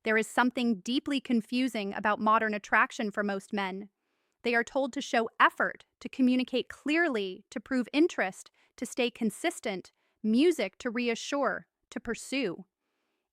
There is something deeply confusing about modern attraction for most men. They are told to show effort, to communicate clearly, to prove interest, to stay consistent, music to reassure, to pursue.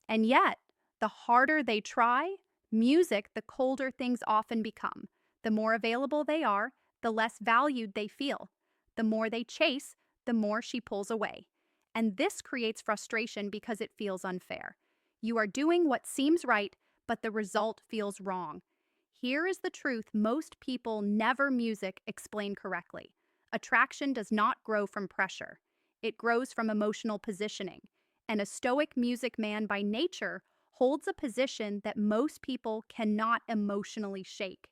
And yet, the harder they try, music, the colder things often become. The more available they are, the less valued they feel. The more they chase, the more she pulls away. And this creates frustration because it feels unfair. You are doing what seems right, but the result feels wrong. Here is the truth most people never music explain correctly. Attraction does not grow from pressure. It grows from emotional positioning. And a stoic music man by nature holds a position that most people cannot emotionally shake.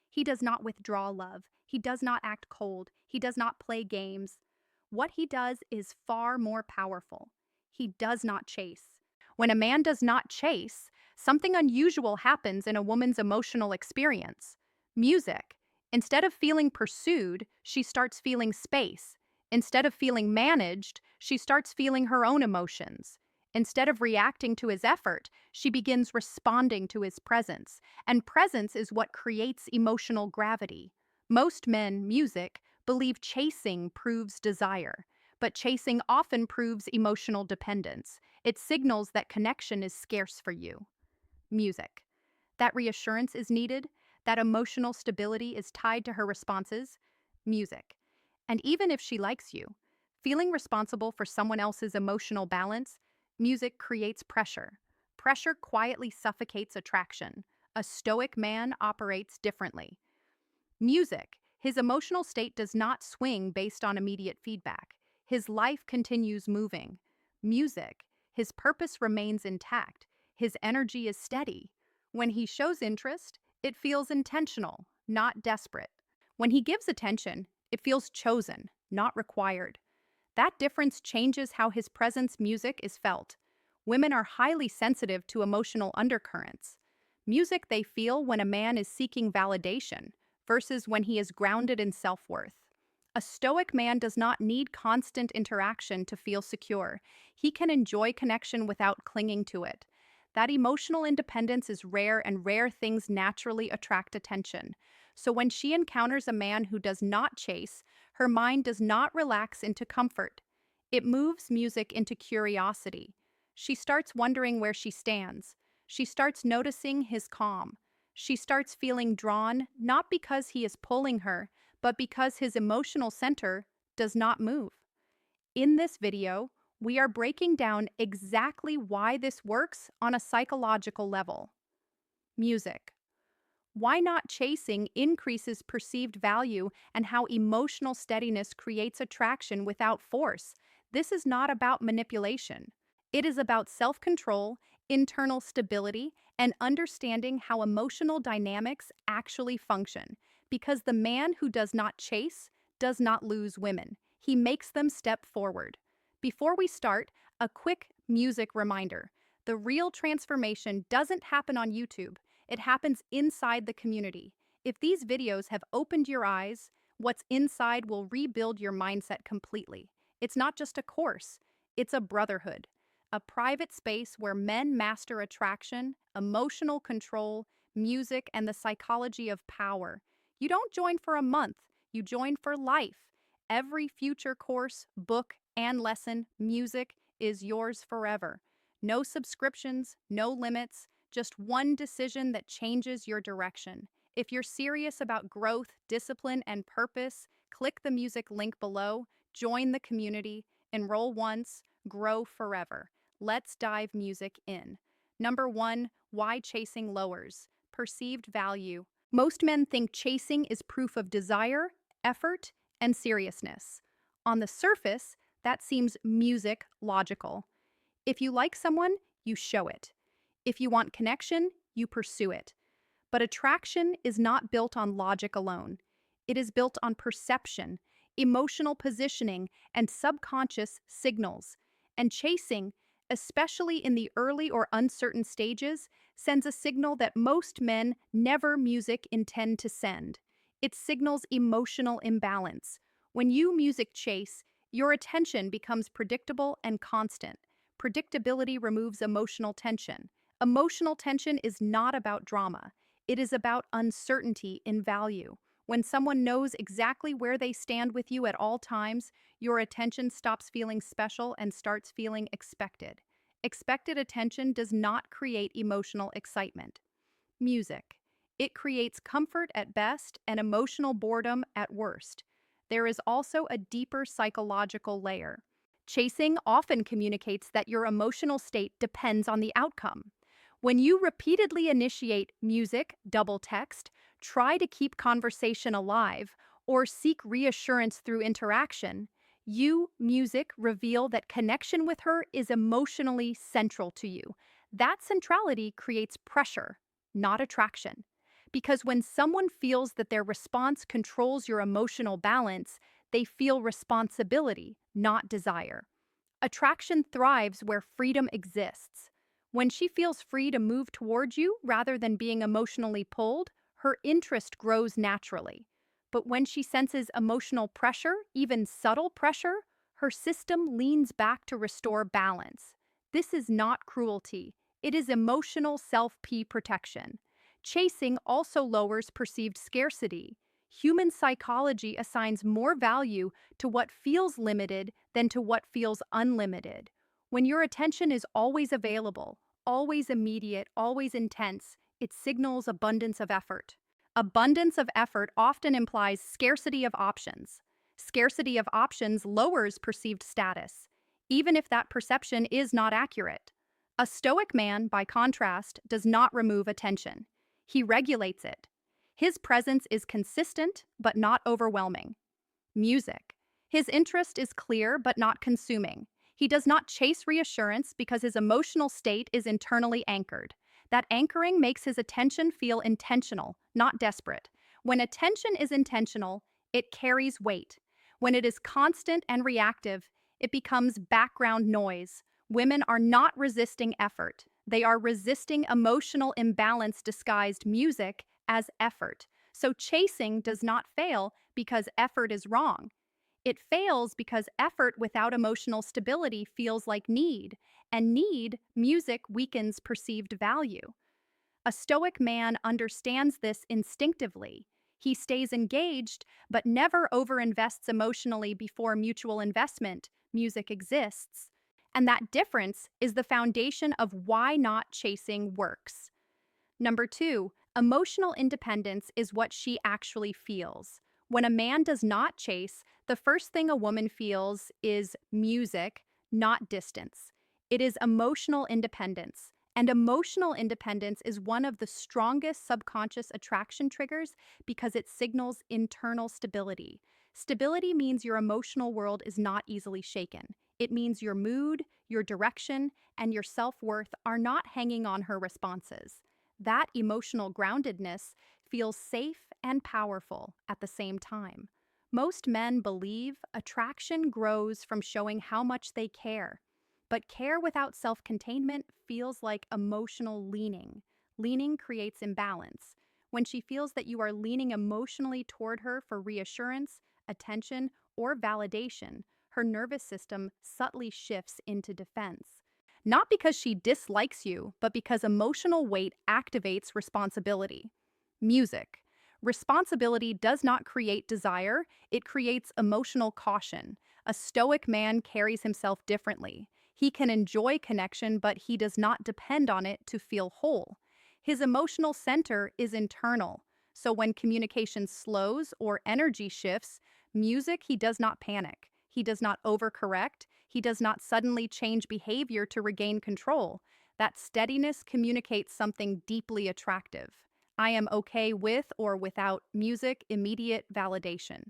He does not withdraw love. He does not act cold. He does not play games. What he does is far more powerful. He does not chase. When a man does not chase, something unusual happens in a woman's emotional experience. Music. Instead of feeling pursued, she starts feeling space. Instead of feeling managed, she starts feeling her own emotions. Instead of reacting to his effort, she begins responding to his presence. And presence is what creates emotional gravity. Most men, music, believe chasing proves desire, but chasing often proves emotional dependence. It signals that connection is scarce for you. Music. That reassurance is needed, that emotional stability is tied to her responses. Music. And even if she likes you, feeling responsible for someone else's emotional balance, music creates pressure. Pressure quietly suffocates attraction. A stoic man operates differently. Music. His emotional state does not swing based on immediate feedback. His life continues moving. Music. His purpose remains intact. His energy is steady. When he shows interest, it feels intentional, not desperate. When he gives attention, it feels chosen, not required. That difference changes how his presence music is felt. Women are highly sensitive to emotional undercurrents. Music they feel when a man is seeking validation versus when he is grounded in self-worth. A stoic man does not need constant interaction to feel secure. He can enjoy connection without clinging to it. That emotional independence is rare, and rare things naturally attract attention. So when she encounters a man who does not chase, her mind does not relax into comfort. It moves music into curiosity. She starts wondering where she stands. She starts noticing his calm. She starts feeling drawn, not because he is pulling her, but because his emotional center does not move. In this video, we are breaking down exactly why this works on a psychological level. Music. Why not chasing increases perceived value, and how emotional steadiness creates attraction without force. This is not about manipulation. It is about self-control, internal stability, and understanding how emotional dynamics actually function. Because the man who does not chase does not lose women. He makes them step forward. Before we start, a quick music reminder. The real transformation doesn't happen on YouTube. It happens inside the community. If these videos have opened your eyes, what's inside will rebuild your mindset completely. It's not just a course, it's a brotherhood, a private space where men master attraction, emotional control, music, and the psychology of power. You don't join for a month, you join for life. Every future course, book, and lesson, music, is yours forever. No subscriptions, no limits, just one decision that changes your direction. If you're serious about growth, discipline, and purpose, click the music link below, join the community, enroll once, grow forever. Let's dive music in. Number 1, why chasing lowers perceived value. Most men think chasing is proof of desire, effort, and seriousness. On the surface, that seems music logical. If you like someone, you show it. If you want connection, you pursue it. But attraction is not built on logic alone. It is built on perception, emotional positioning, and subconscious signals. And chasing, especially in the early or uncertain stages, sends a signal that most men never music intend to send. It signals emotional imbalance. When you music chase, your attention becomes predictable and constant. Predictability removes emotional tension. Emotional tension is not about drama. It is about uncertainty in value. When someone knows exactly where they stand with you at all times, your attention stops feeling special and starts feeling expected. Expected attention does not create emotional excitement. Music. It creates comfort at best and emotional boredom at worst. There is also a deeper psychological layer. Chasing often communicates that your emotional state depends on the outcome. When you repeatedly initiate music, double text, try to keep conversation alive, or seek reassurance through interaction, you, music, reveal that connection with her is emotionally central to you. That centrality creates pressure, not attraction. Because when someone feels that their response controls your emotional balance, they feel responsibility, not desire. Attraction thrives where freedom exists. When she feels free to move towards you rather than being emotionally pulled, her interest grows naturally. But when she senses emotional pressure, even subtle pressure, her system leans back to restore balance. This is not cruelty, it is emotional self-P protection. Chasing also lowers perceived scarcity. Human psychology assigns more value to what feels limited than to what feels unlimited. When your attention is always available, always immediate, always intense, it signals abundance of effort. Abundance of effort often implies scarcity of options. Scarcity of options lowers perceived status, even if that perception is not accurate. A stoic man, by contrast, does not remove attention. He regulates it. His presence is consistent but not overwhelming. Music. His interest is clear but not consuming. He does not chase reassurance because his emotional state is internally anchored. That anchoring makes his attention feel intentional, not desperate. When attention is intentional, it carries weight. When it is constant and reactive, it becomes background noise. Women are not resisting effort. They are resisting emotional imbalance disguised music as effort. So chasing does not fail because effort is wrong. It fails because effort without emotional stability feels like need, and need, music, weakens perceived value. A stoic man understands this instinctively. He stays engaged, but never overinvests emotionally before mutual investment. Music exists. And that difference is the foundation of why not chasing works. Number two, emotional independence is what she actually feels. When a man does not chase, the first thing a woman feels is music, not distance. It is emotional independence. And emotional independence is one of the strongest subconscious attraction triggers because it signals internal stability. Stability means your emotional world is not easily shaken. It means your mood, your direction, and your self-worth are not hanging on her responses. That emotional groundedness feels safe and powerful at the same time. Most men believe attraction grows from showing how much they care. But care without self-containment feels like emotional leaning. Leaning creates imbalance. When she feels that you are leaning emotionally toward her for reassurance, attention, or validation, her nervous system subtly shifts into defense. Not because she dislikes you, but because emotional weight activates responsibility. Music. Responsibility does not create desire, it creates emotional caution. A stoic man carries himself differently. He can enjoy connection, but he does not depend on it to feel whole. His emotional center is internal. So when communication slows or energy shifts, music, he does not panic. He does not overcorrect. He does not suddenly change behavior to regain control. That steadiness communicates something deeply attractive. I am okay with or without music, immediate validation.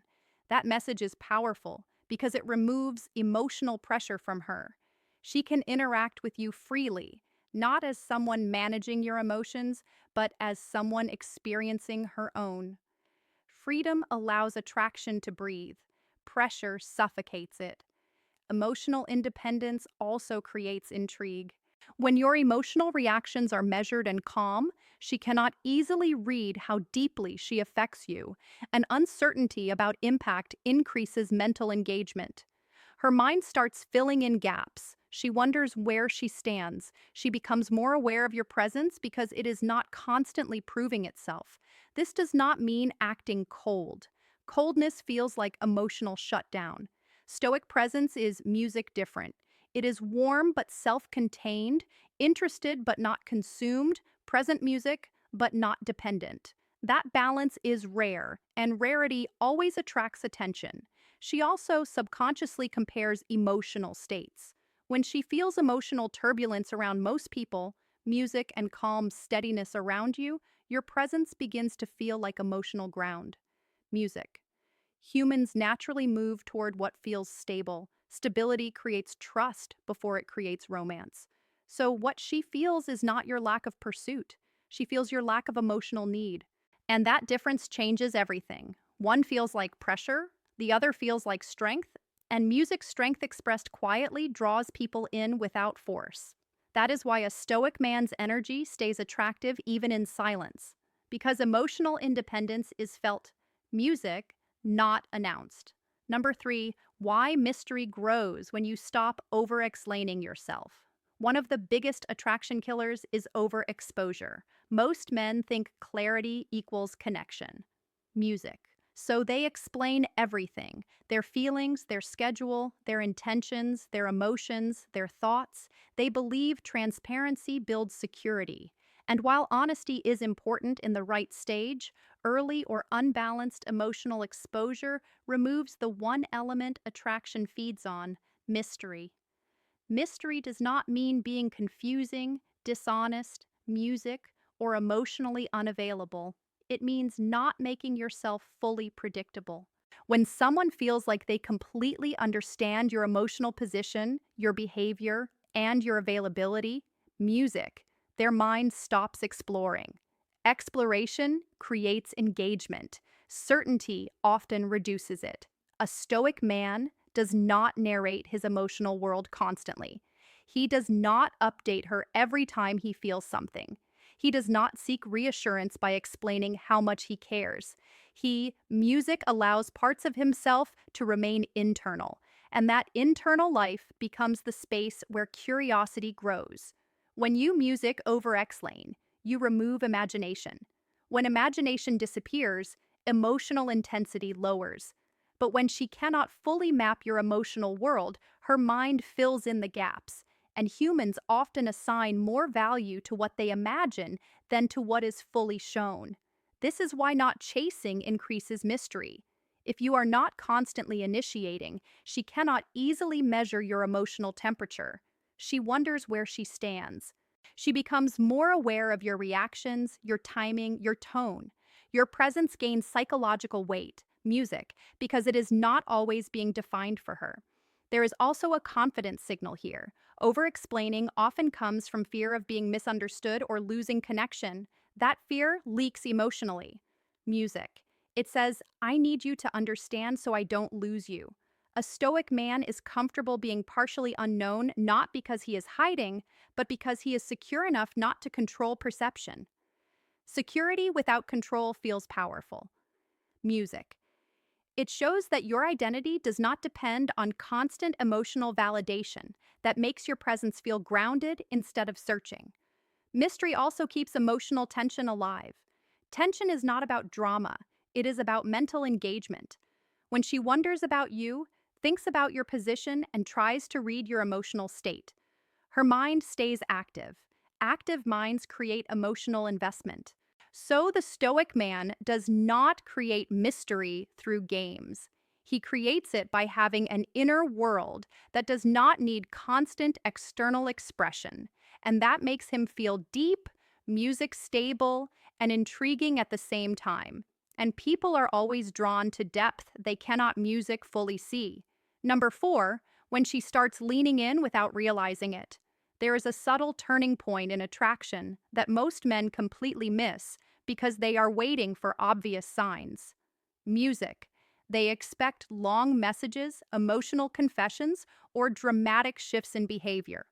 That message is powerful because it removes emotional pressure from her. She can interact with you freely, not as someone managing your emotions, but as someone experiencing her own. Freedom allows attraction to breathe. Pressure suffocates it. Emotional independence also creates intrigue. When your emotional reactions are measured and calm, she cannot easily read how deeply she affects you, and uncertainty about impact increases mental engagement. Her mind starts filling in gaps. She wonders where she stands. She becomes more aware of your presence because it is not constantly proving itself. This does not mean acting cold. Coldness feels like emotional shutdown. Stoic presence is music different. It is warm but self contained, interested but not consumed, present music but not dependent. That balance is rare, and rarity always attracts attention. She also subconsciously compares emotional states. When she feels emotional turbulence around most people, music and calm steadiness around you, your presence begins to feel like emotional ground. Music. Humans naturally move toward what feels stable. Stability creates trust before it creates romance. So, what she feels is not your lack of pursuit. She feels your lack of emotional need. And that difference changes everything. One feels like pressure, the other feels like strength, and music's strength expressed quietly draws people in without force. That is why a stoic man's energy stays attractive even in silence, because emotional independence is felt music, not announced. Number 3, why mystery grows when you stop over-explaining yourself. One of the biggest attraction killers is overexposure. Most men think clarity equals connection. Music. So they explain everything: their feelings, their schedule, their intentions, their emotions, their thoughts. They believe transparency builds security. And while honesty is important in the right stage, early or unbalanced emotional exposure removes the one element attraction feeds on: mystery. Mystery does not mean being confusing, dishonest, music, or emotionally unavailable. It means not making yourself fully predictable. When someone feels like they completely understand your emotional position, your behavior, and your availability, music, their mind stops exploring. Exploration creates engagement. Certainty often reduces it. A stoic man does not narrate his emotional world constantly. He does not update her every time he feels something. He does not seek reassurance by explaining how much he cares. Music allows parts of himself to remain internal, and that internal life becomes the space where curiosity grows. When you music over explain, you remove imagination. When imagination disappears, emotional intensity lowers. But when she cannot fully map your emotional world, her mind fills in the gaps. And humans often assign more value to what they imagine than to what is fully shown. This is why not chasing increases mystery. If you are not constantly initiating, she cannot easily measure your emotional temperature. She wonders where she stands. She becomes more aware of your reactions, your timing, your tone. Your presence gains psychological weight, music, because it is not always being defined for her. There is also a confidence signal here. Over-explaining often comes from fear of being misunderstood or losing connection. That fear leaks emotionally. Music. It says, I need you to understand so I don't lose you. A stoic man is comfortable being partially unknown not because he is hiding, but because he is secure enough not to control perception. Security without control feels powerful. Music. It shows that your identity does not depend on constant emotional validation that makes your presence feel grounded instead of searching. Mystery also keeps emotional tension alive. Tension is not about drama, it is about mental engagement. When she wonders about you, thinks about your position, and tries to read your emotional state, her mind stays active. Active minds create emotional investment. So the Stoic man does not create mystery through games. He creates it by having an inner world that does not need constant external expression, and that makes him feel deep, music stable, and intriguing at the same time. And people are always drawn to depth they cannot music fully see. Number 4, when she starts leaning in without realizing it. There is a subtle turning point in attraction that most men completely miss because they are waiting for obvious signs. Music. They expect long messages, emotional confessions, or dramatic shifts in behavior.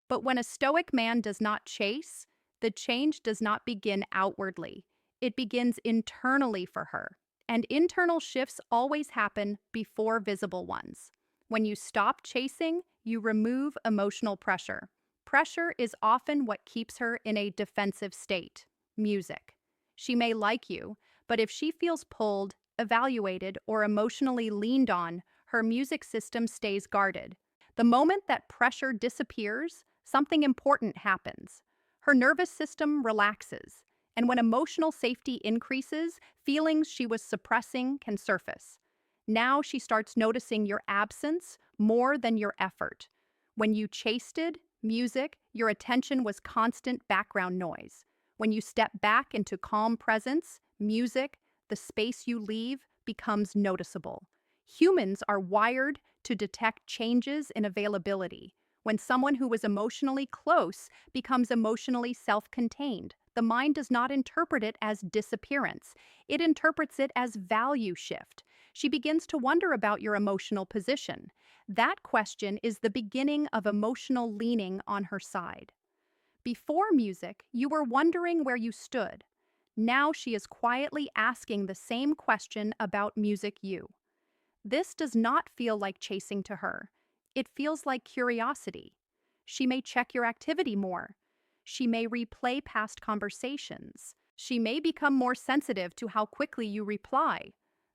But when a stoic man does not chase, the change does not begin outwardly. It begins internally for her. And internal shifts always happen before visible ones. When you stop chasing, You remove emotional pressure. Pressure is often what keeps her in a defensive state. Music. She may like you, but if she feels pulled, evaluated, or emotionally leaned on, her music system stays guarded. The moment that pressure disappears, something important happens. Her nervous system relaxes, and when emotional safety increases, feelings she was suppressing can surface. Now she starts noticing your absence more than your effort. When you chased music, your attention was constant background noise. When you step back into calm presence, music, the space you leave, becomes noticeable. Humans are wired to detect changes in availability. When someone who was emotionally close becomes emotionally self-contained, the mind does not interpret it as disappearance. It interprets it as value shift. She begins to wonder about your emotional position. That question is the beginning of emotional leaning on her side. Before music, you were wondering where you stood. Now she is quietly asking the same question about music you. This does not feel like chasing to her. It feels like curiosity. She may check your activity more. She may replay past conversations. She may become more sensitive to how quickly you reply.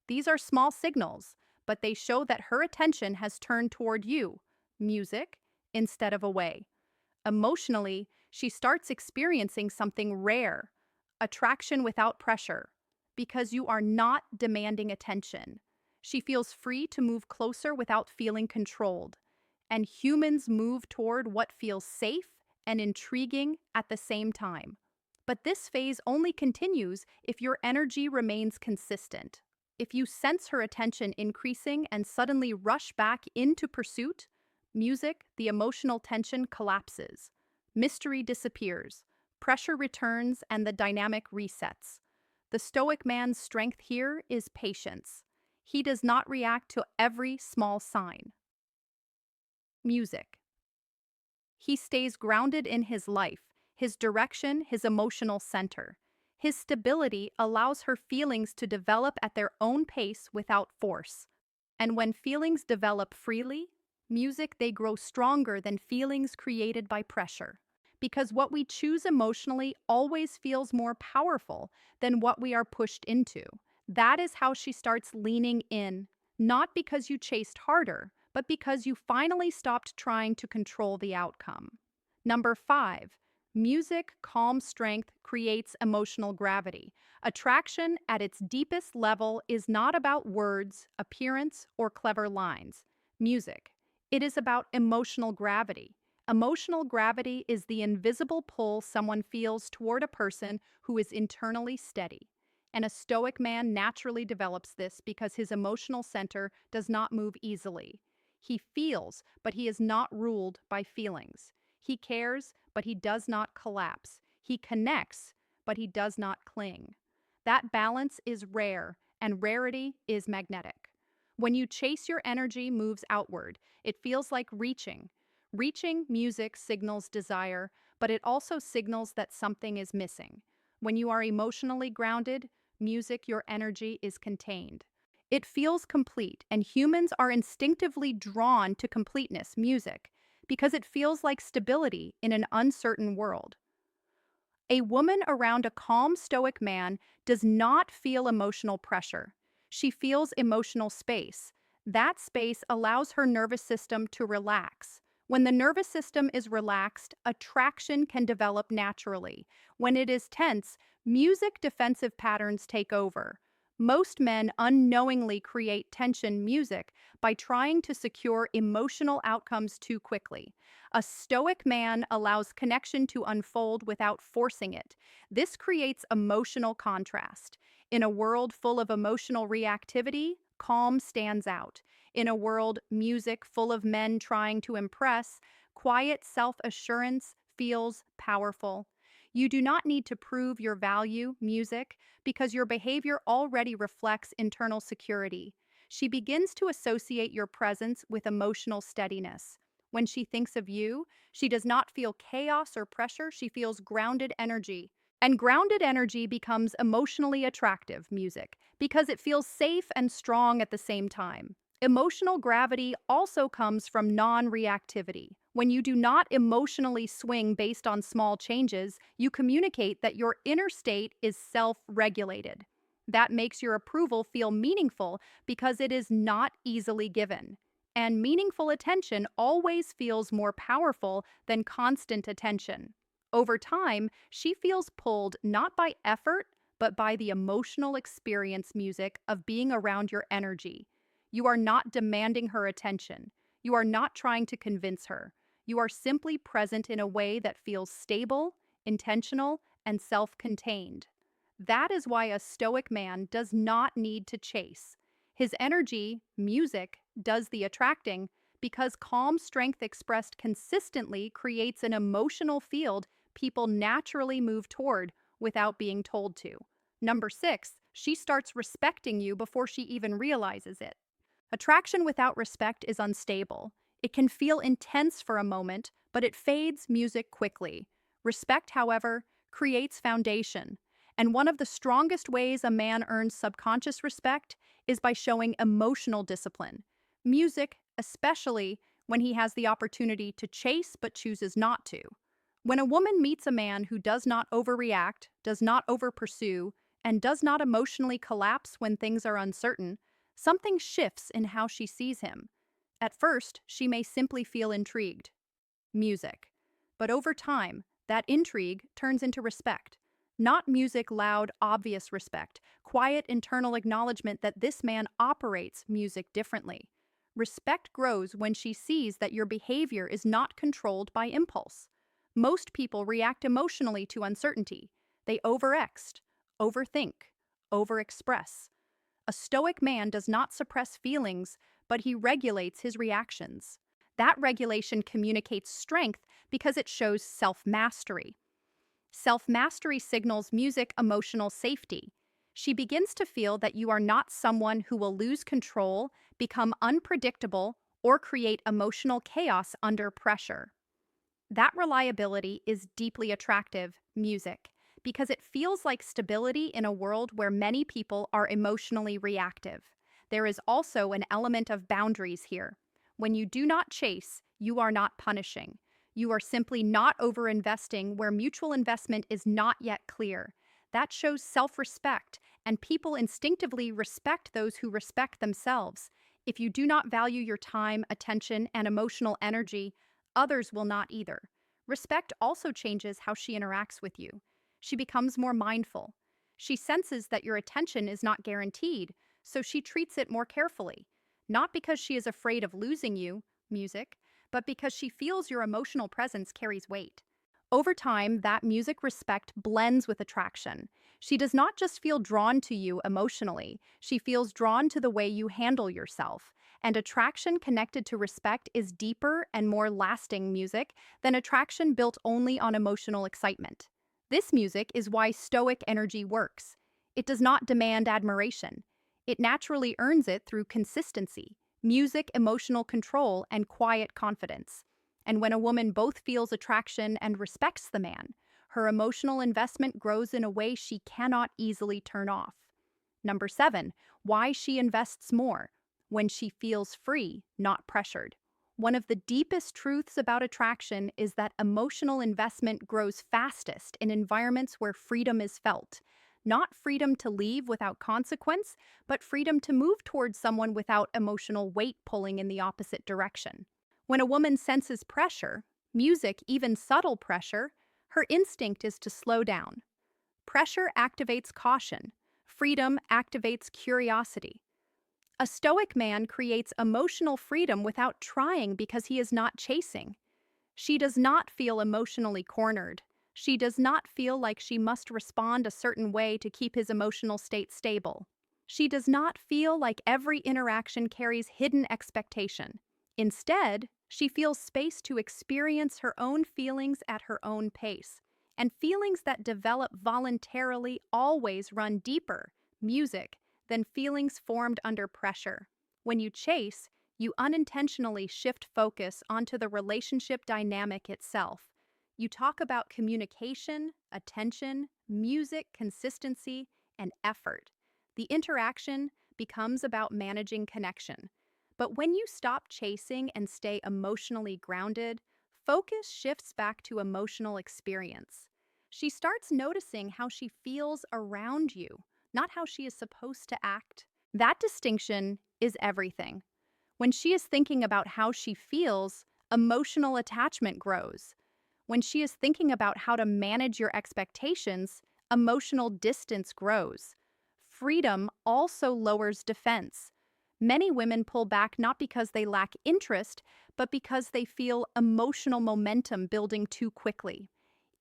These are small signals, but they show that her attention has turned toward you, music, instead of away. Emotionally, she starts experiencing something rare, attraction without pressure, because you are not demanding attention. She feels free to move closer without feeling controlled, and humans move toward what feels safe and intriguing at the same time. But this phase only continues if your energy remains consistent. If you sense her attention increasing and suddenly rush back into pursuit, music, the emotional tension collapses. Mystery disappears, pressure returns, and the dynamic resets. The Stoic man's strength here is patience. He does not react to every small sign. Music. He stays grounded in his life, his direction, his emotional center. His stability allows her feelings to develop at their own pace without force. And when feelings develop freely, music, they grow stronger than feelings created by pressure. Because what we choose emotionally always feels more powerful than what we are pushed into. That is how she starts leaning in, not because you chased harder, but because you finally stopped trying to control the outcome. Number 5, music, calm strength creates emotional gravity. Attraction at its deepest level is not about words, appearance, or clever lines. Music. It is about emotional gravity. Emotional gravity is the invisible pull someone feels toward a person who is internally steady. And a Stoic man naturally develops this because his emotional center does not move easily. He feels, but he is not ruled by feelings. He cares, but he does not collapse. He connects, but he does not cling. That balance is rare, and rarity is magnetic. When you chase, your energy moves outward. It feels like reaching. Reaching music signals desire, but it also signals that something is missing. When you are emotionally grounded, music, your energy is contained. It feels complete, and humans are instinctively drawn to completeness, music, because it feels like stability in an uncertain world. A woman around a calm, stoic man does not feel emotional pressure. She feels emotional space. That space allows her nervous system to relax. When the nervous system is relaxed, attraction can develop naturally. When it is tense, music defensive patterns take over. Most men unknowingly create tension music by trying to secure emotional outcomes too quickly. A stoic man allows connection to unfold without forcing it. This creates emotional contrast. In a world full of emotional reactivity, calm stands out. In a world music full of men trying to impress, quiet self-assurance feels powerful. You do not need to prove your value, music, because your behavior already reflects internal security. She begins to associate your presence with emotional steadiness. When she thinks of you, she does not feel chaos or pressure, she feels grounded energy. And grounded energy becomes emotionally attractive music because it feels safe and strong at the same time. Emotional gravity also comes from non reactivity. When you do not emotionally swing based on small changes, you communicate that your inner state is self regulated. That makes your approval feel meaningful because it is not easily given. And meaningful attention always feels more powerful than constant attention. Over time, she feels pulled not by effort, but by the emotional experience music of being around your energy. You are not demanding her attention. You are not trying to convince her. You are simply present in a way that feels stable, intentional, and self contained. That is why a stoic man does not need to chase. His energy, music, does the attracting because calm strength expressed consistently creates an emotional field people naturally move toward without being told to. Number 6, she starts respecting you before she even realizes it. Attraction without respect is unstable. It can feel intense for a moment, but it fades music quickly. Respect, however, creates foundation. And one of the strongest ways a man earns subconscious respect is by showing emotional discipline. Music, especially when he has the opportunity to chase but chooses not to. When a woman meets a man who does not overreact, does not overpursue, and does not emotionally collapse when things are uncertain, something shifts in how she sees him. At first, she may simply feel intrigued. Music. But over time, that intrigue turns into respect. Not music, loud, obvious respect, quiet internal acknowledgement that this man operates music differently. Respect grows when she sees that your behavior is not controlled by impulse. Most people react emotionally to uncertainty. They overext, overthink, overexpress. A stoic man does not suppress feelings, but he regulates his reactions. That regulation communicates strength because it shows self mastery. Self mastery signals music emotional safety. She begins to feel that you are not someone who will lose control, become unpredictable, or create emotional chaos under pressure. That reliability is deeply attractive, music, because it feels like stability in a world where many people are emotionally reactive. There is also an element of boundaries here. When you do not chase, you are not punishing. You are simply not overinvesting where mutual investment is not yet clear. That shows self respect, and people instinctively respect those who respect themselves. If you do not value your time, attention, and emotional energy, others will not either. Respect also changes how she interacts with you. She becomes more mindful. She senses that your attention is not guaranteed, so she treats it more carefully. Not because she is afraid of losing you, music, but because she feels your emotional presence carries weight. Over time, that music respect blends with attraction. She does not just feel drawn to you emotionally, she feels drawn to the way you handle yourself. And attraction connected to respect is deeper and more lasting music than attraction built only on emotional excitement. This music is why stoic energy works. It does not demand admiration. It naturally earns it through consistency, music, emotional control, and quiet confidence. And when a woman both feels attraction and respects the man, her emotional investment grows in a way she cannot easily turn off. Number 7, why she invests more. When she feels free, not pressured. One of the deepest truths about attraction is that emotional investment grows fastest in environments where freedom is felt. Not freedom to leave without consequence, but freedom to move towards someone without emotional weight pulling in the opposite direction. When a woman senses pressure, music, even subtle pressure, her instinct is to slow down. Pressure activates caution. Freedom activates curiosity. A stoic man creates emotional freedom without trying because he is not chasing. She does not feel emotionally cornered. She does not feel like she must respond a certain way to keep his emotional state stable. She does not feel like every interaction carries hidden expectation. Instead, she feels space to experience her own feelings at her own pace. And feelings that develop voluntarily always run deeper, music, than feelings formed under pressure. When you chase, you unintentionally shift focus onto the relationship dynamic itself. You talk about communication, attention, music, consistency, and effort. The interaction becomes about managing connection. But when you stop chasing and stay emotionally grounded, focus shifts back to emotional experience. She starts noticing how she feels around you, not how she is supposed to act. That distinction is everything. When she is thinking about how she feels, emotional attachment grows. When she is thinking about how to manage your expectations, emotional distance grows. Freedom also lowers defense. Many women pull back not because they lack interest, but because they feel emotional momentum building too quickly.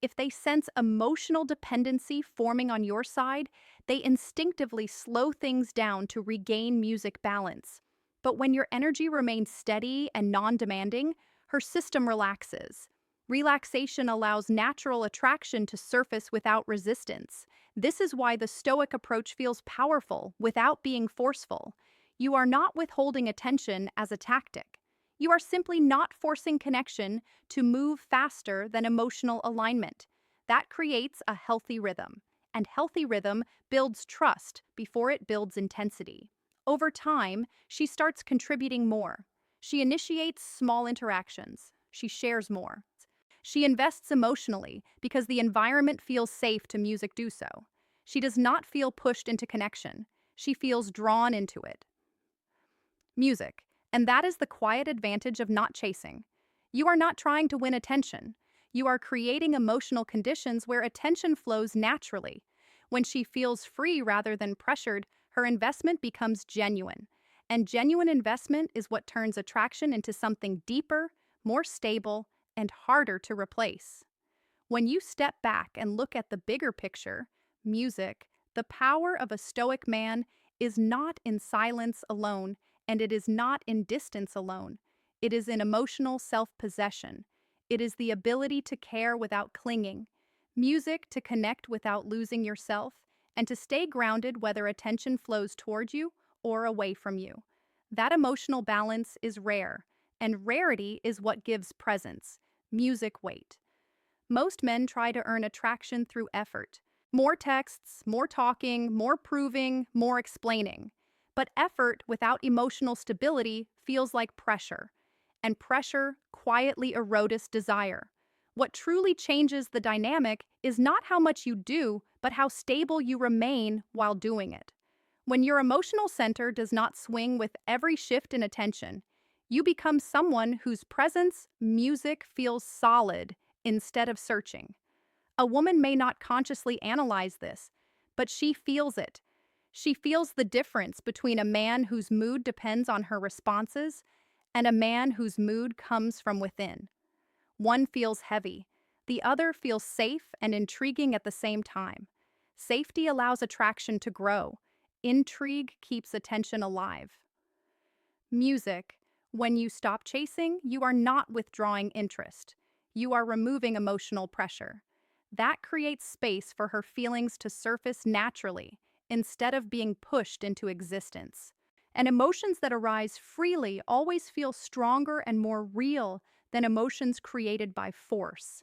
If they sense emotional dependency forming on your side, they instinctively slow things down to regain music balance. But when your energy remains steady and non demanding, her system relaxes. Relaxation allows natural attraction to surface without resistance. This is why the Stoic approach feels powerful without being forceful. You are not withholding attention as a tactic. You are simply not forcing connection to move faster than emotional alignment. That creates a healthy rhythm, and healthy rhythm builds trust before it builds intensity. Over time, she starts contributing more. She initiates small interactions. She shares more. She invests emotionally because the environment feels safe to music do so. She does not feel pushed into connection. She feels drawn into it. Music. And that is the quiet advantage of not chasing. You are not trying to win attention. You are creating emotional conditions where attention flows naturally. When she feels free rather than pressured, her investment becomes genuine. And genuine investment is what turns attraction into something deeper, more stable, and harder to replace. When you step back and look at the bigger picture, music, the power of a Stoic man is not in silence alone, and it is not in distance alone. It is in emotional self-possession. It is the ability to care without clinging, music to connect without losing yourself, and to stay grounded whether attention flows toward you or away from you. That emotional balance is rare, and rarity is what gives presence, music weight. Most men try to earn attraction through effort. More texts, more talking, more proving, more explaining. But effort without emotional stability feels like pressure, and pressure quietly erodes desire. What truly changes the dynamic is not how much you do, but how stable you remain while doing it. When your emotional center does not swing with every shift in attention, you become someone whose presence, music feels solid instead of searching. A woman may not consciously analyze this, but she feels it. She feels the difference between a man whose mood depends on her responses and a man whose mood comes from within. One feels heavy, the other feels safe and intriguing at the same time. Safety allows attraction to grow. Intrigue keeps attention alive. Music. When you stop chasing, you are not withdrawing interest. You are removing emotional pressure. That creates space for her feelings to surface naturally, instead of being pushed into existence. And emotions that arise freely always feel stronger and more real than emotions created by force.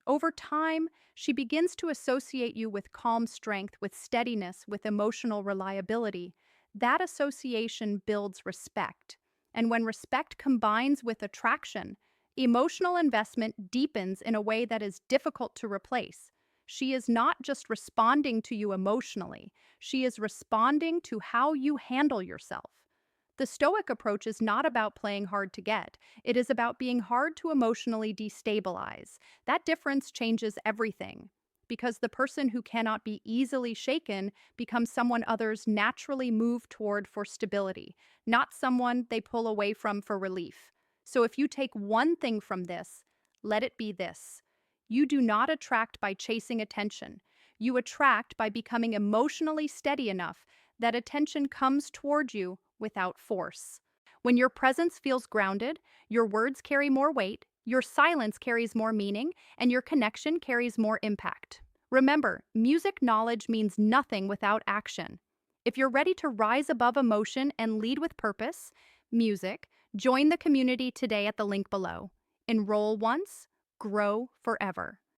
Over time, she begins to associate you with calm strength, with steadiness, with emotional reliability. That association builds respect. And when respect combines with attraction, emotional investment deepens in a way that is difficult to replace. She is not just responding to you emotionally, she is responding to how you handle yourself. The Stoic approach is not about playing hard to get. It is about being hard to emotionally destabilize. That difference changes everything, because the person who cannot be easily shaken becomes someone others naturally move toward for stability, not someone they pull away from for relief. So if you take one thing from this, let it be this. You do not attract by chasing attention. You attract by becoming emotionally steady enough that attention comes toward you without force. When your presence feels grounded, your words carry more weight, your silence carries more meaning, and your connection carries more impact. Remember, music knowledge means nothing without action. If you're ready to rise above emotion and lead with purpose, music, join the community today at the link below. Enroll once, grow forever.